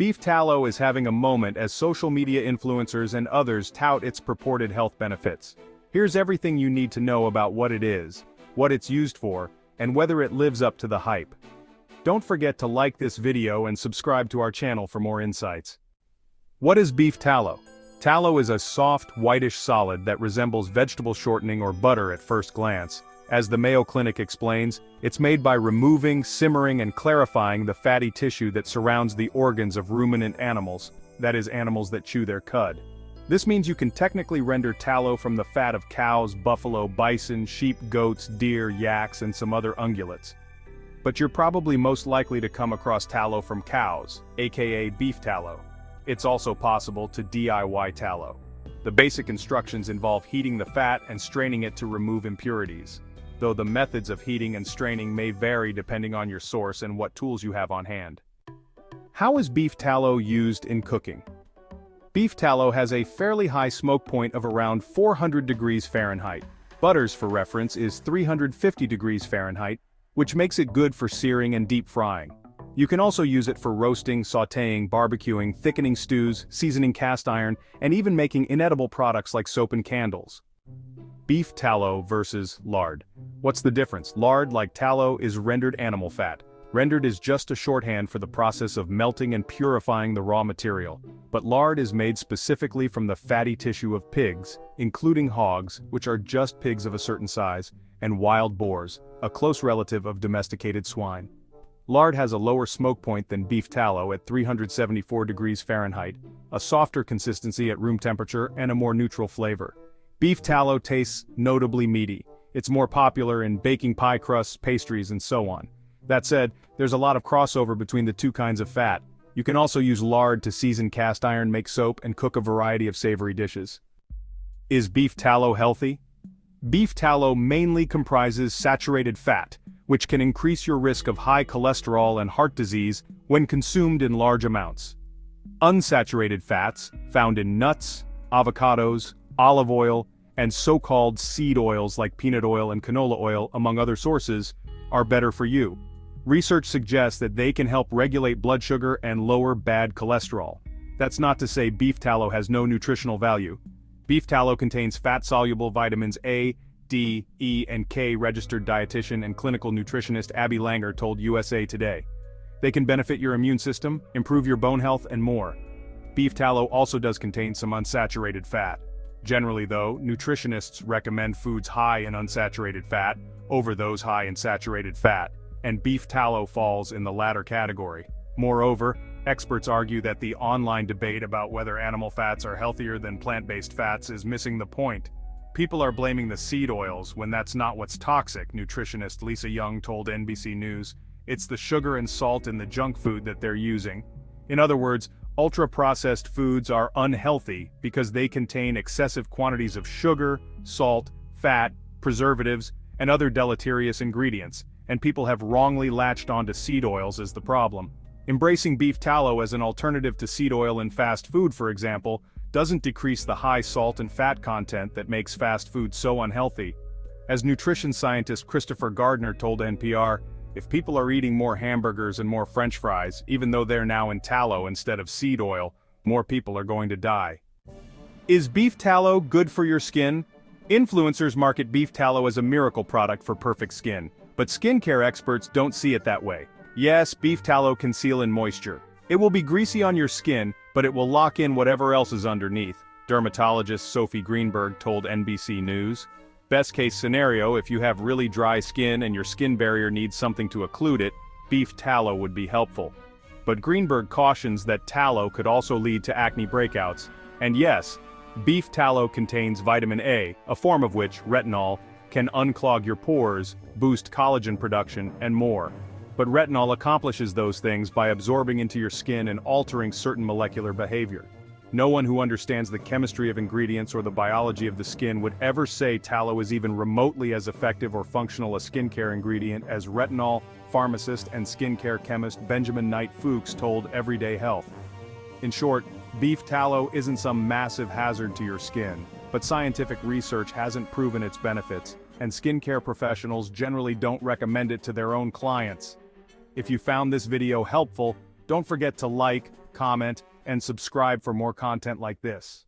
Beef tallow is having a moment as social media influencers and others tout its purported health benefits. Here's everything you need to know about what it is, what it's used for, and whether it lives up to the hype. Don't forget to like this video and subscribe to our channel for more insights. What is beef tallow? Tallow is a soft, whitish solid that resembles vegetable shortening or butter at first glance. As the Mayo Clinic explains, it's made by removing, simmering, and clarifying the fatty tissue that surrounds the organs of ruminant animals, that is, animals that chew their cud. This means you can technically render tallow from the fat of cows, buffalo, bison, sheep, goats, deer, yaks, and some other ungulates. But you're probably most likely to come across tallow from cows, aka beef tallow. It's also possible to DIY tallow. The basic instructions involve heating the fat and straining it to remove impurities, though the methods of heating and straining may vary depending on your source and what tools you have on hand. How is beef tallow used in cooking? Beef tallow has a fairly high smoke point of around 400 degrees Fahrenheit. Butter's, for reference, is 350 degrees Fahrenheit, which makes it good for searing and deep frying. You can also use it for roasting, sautéing, barbecuing, thickening stews, seasoning cast iron, and even making inedible products like soap and candles. Beef tallow versus lard. What's the difference? Lard, like tallow, is rendered animal fat. Rendered is just a shorthand for the process of melting and purifying the raw material. But lard is made specifically from the fatty tissue of pigs, including hogs, which are just pigs of a certain size, and wild boars, a close relative of domesticated swine. Lard has a lower smoke point than beef tallow at 374 degrees Fahrenheit, a softer consistency at room temperature, and a more neutral flavor. Beef tallow tastes notably meaty. It's more popular in baking pie crusts, pastries, and so on. That said, there's a lot of crossover between the two kinds of fat. You can also use lard to season cast iron, make soap, and cook a variety of savory dishes. Is beef tallow healthy? Beef tallow mainly comprises saturated fat, which can increase your risk of high cholesterol and heart disease when consumed in large amounts. Unsaturated fats, found in nuts, avocados, olive oil, and so-called seed oils like peanut oil and canola oil, among other sources, are better for you. Research suggests that they can help regulate blood sugar and lower bad cholesterol. That's not to say beef tallow has no nutritional value. Beef tallow contains fat-soluble vitamins A, D, E, and K. Registered dietitian and clinical nutritionist Abby Langer told USA Today. They can benefit your immune system, improve your bone health, and more. Beef tallow also does contain some unsaturated fat. Generally though, nutritionists recommend foods high in unsaturated fat over those high in saturated fat, and beef tallow falls in the latter category. Moreover, experts argue that the online debate about whether animal fats are healthier than plant-based fats is missing the point. People are blaming the seed oils when that's not what's toxic, nutritionist Lisa Young told NBC News. It's the sugar and salt in the junk food that they're using. In other words, ultra-processed foods are unhealthy because they contain excessive quantities of sugar, salt, fat, preservatives, and other deleterious ingredients, and people have wrongly latched onto seed oils as the problem. Embracing beef tallow as an alternative to seed oil in fast food, for example, doesn't decrease the high salt and fat content that makes fast food so unhealthy. As nutrition scientist Christopher Gardner told NPR, if people are eating more hamburgers and more French fries, even though they're now in tallow instead of seed oil, more people are going to die. Is beef tallow good for your skin? Influencers market beef tallow as a miracle product for perfect skin, but skincare experts don't see it that way. Yes, beef tallow can seal in moisture. It will be greasy on your skin, but it will lock in whatever else is underneath, dermatologist Sophie Greenberg told NBC News. Best case scenario, if you have really dry skin and your skin barrier needs something to occlude it, beef tallow would be helpful. But Greenberg cautions that tallow could also lead to acne breakouts. And yes, beef tallow contains vitamin A, a form of which, retinol, can unclog your pores, boost collagen production, and more. But retinol accomplishes those things by absorbing into your skin and altering certain molecular behavior. No one who understands the chemistry of ingredients or the biology of the skin would ever say tallow is even remotely as effective or functional a skincare ingredient as retinol, pharmacist and skincare chemist Benjamin Knight Fuchs told Everyday Health. In short, beef tallow isn't some massive hazard to your skin, but scientific research hasn't proven its benefits, and skincare professionals generally don't recommend it to their own clients. If you found this video helpful, Don't forget to like, comment, and subscribe for more content like this.